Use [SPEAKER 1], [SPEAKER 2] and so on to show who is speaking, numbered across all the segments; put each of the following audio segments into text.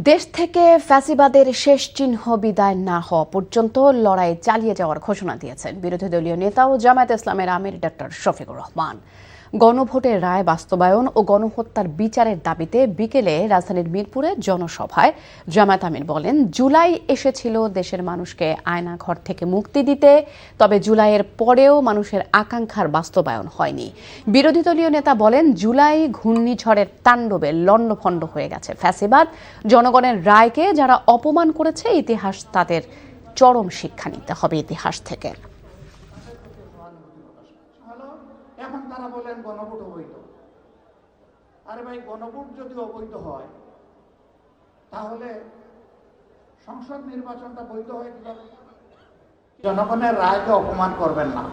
[SPEAKER 1] দেশ থেকে ফ্যাসিবাদের শেষ চিহ্ন বিদায় না হওয়া পর্যন্ত লড়াই চালিয়ে যাওয়ার ঘোষণা দিয়েছেন বিরোধী দলীয় নেতা ও জামায়াতে ইসলামের আমির ডক্টর শফিকুর রহমান। গণভোটের রায় বাস্তবায়ন ও গণহত্যার বিচারের দাবিতে বিকেলে রাজধানীর মিরপুরে জনসভায় জামায়াত আমির বলেন, জুলাই এসেছিল দেশের মানুষকে আয়নাঘর থেকে মুক্তি দিতে, তবে জুলাইয়ের পরেও মানুষের আকাঙ্ক্ষার বাস্তবায়ন হয়নি। বিরোধী দলীয় নেতা বলেন, জুলাই ঘূর্ণিঝড়ের তাণ্ডবে লণ্ডভণ্ড হয়ে গেছে ফ্যাসিবাদ। জনগণের রায়কে যারা অপমান করেছে, ইতিহাস তাদের চরম শিক্ষা নিতে হবে ইতিহাস থেকে।
[SPEAKER 2] এখন তারা বলেন গণভোট অবৈধ। আরে ভাই, গণভোট যদি অবৈধ হয় তাহলে সংসদ নির্বাচনটা বৈধ হয় কিভাবে? জনগণের রায়কে অপমান করবেন না।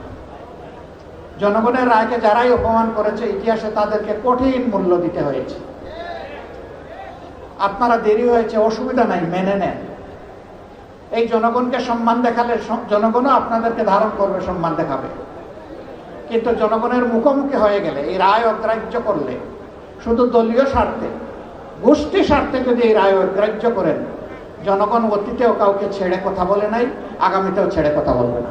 [SPEAKER 2] জনগণের রায়কে যারাই অপমান করেছে, ইতিহাসে তাদেরকে কঠিন মূল্য দিতে হয়েছে। আপনারা দেরি হয়েছে, অসুবিধা নাই, মেনে নেন। এই জনগণকে সম্মান দেখালে জনগণও আপনাদেরকে ধারণ করবে, সম্মান দেখাবে। কিন্তু জনগণের মুখোমুখি হয়ে গেলে, এই রায় অগ্রাহ্য করলে, শুধু দলীয় স্বার্থে, গোষ্ঠী স্বার্থে যদি এই রায় অগ্রাহ্য করেন, জনগণ অতীতেও কাউকে ছেড়ে কথা বলে নাই, আগামীতেও ছেড়ে কথা বলবে না।